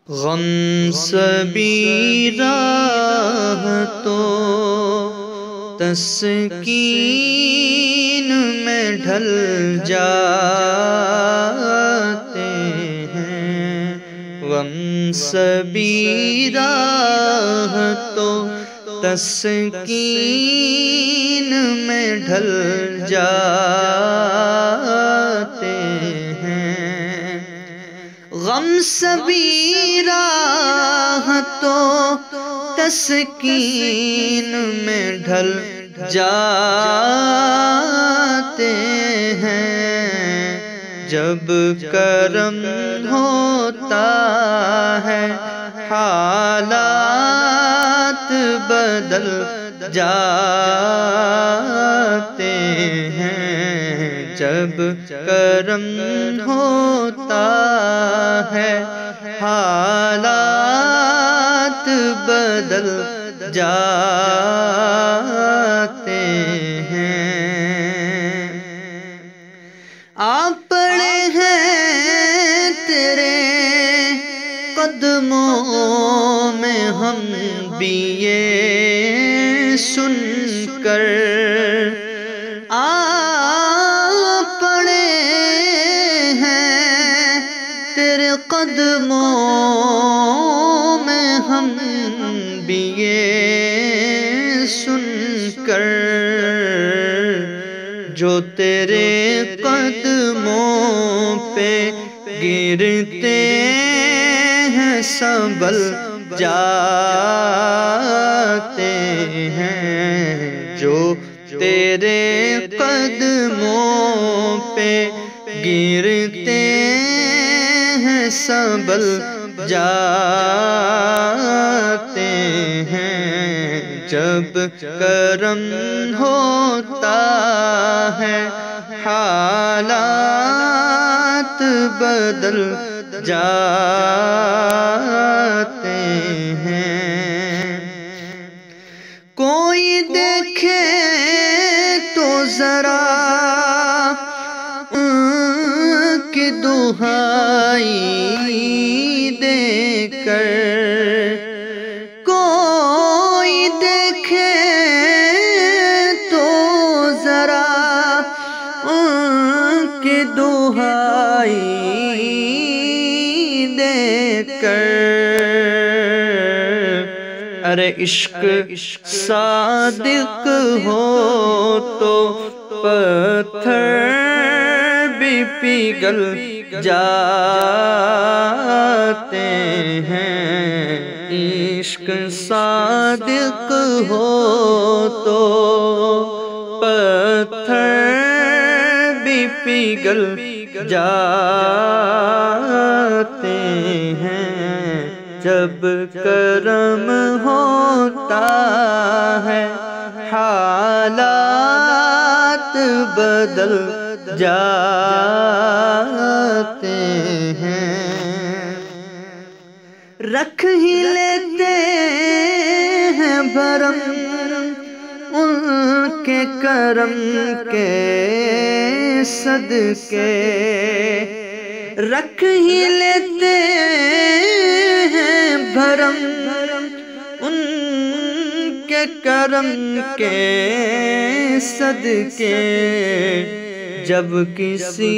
غم سبھی راہ تو تسکین میں ڈھل جاتے ہیں۔ غم سبھی راہ تو تسکین میں ڈھل جاتے ہیں۔ غم سبھی راہ تو تسکین میں ڈھل جاتے ہیں۔ جب کرم ہوتا ہے حالات بدل جاتے ہیں۔ جب کرم ہوتا ہے حالات بدل جاتے ہیں۔ آ پڑے ہیں تیرے قدموں میں ہم بھی یہ سن کر، آ پڑے ہیں تیرے قدموں میں ہم بھی یہ سن کر، جو تیرے قدموں پہ گرتے ہیں سنبھل جاتے ہیں۔ جو تیرے قدموں پہ گرتے ہیں سنبھل جاتے ہیں۔ جب کرم ہوتا ہے حالات بدل جاتے ہیں۔ کوئی دیکھے تو ذرا ان کی دہائی دے کر، کوئی دیکھے تو ذرا ان کی دہائی دے کر، ارے عشق صادق ہو تو پتھر بھی پگھل جاتے ہیں۔ عشق صادق ہو تو پتھر بھی پگھل جاتے ہیں۔ جب کرم ہوتا ہے حالات بدل جاتے ہیں۔ رکھ ہی لیتے ہیں بھرم ان کے کرم کے صدقے، رکھ ہی لیتے ہیں بھرم ان کے کرم کے صدقے۔ جب کسی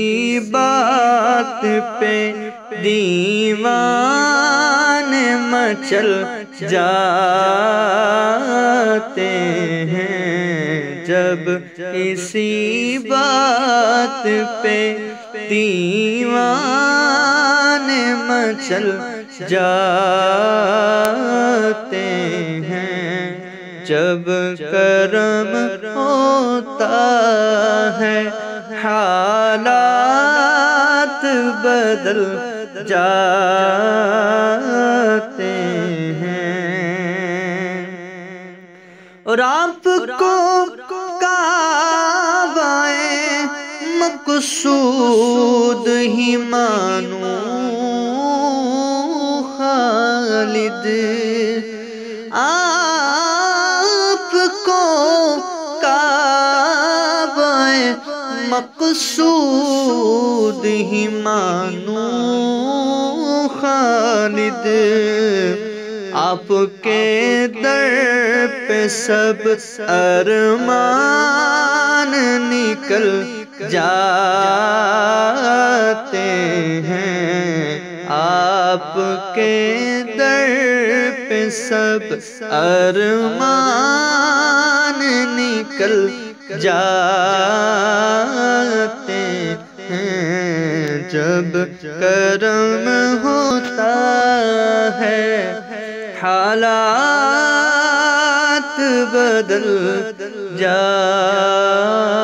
بات پہ دیوانے مچل جاتے ہیں، جب کسی بات پہ دیوانے مچل جاتے ہیں۔ جب کرم ہوتا ہے حالات بدل جاتے ہیں۔ اور آپ کو کعبہ مقصود ہی مانو خالد، آپ کو کعبہ مقصود ہی مانو خالد آپ کے در پہ سب ارمان نکل جاتے ہیں، آپ کے در پہ سب ارمان نکل جاتے ہیں۔ جب کرم ہوتا ہے حالات بدل جاتے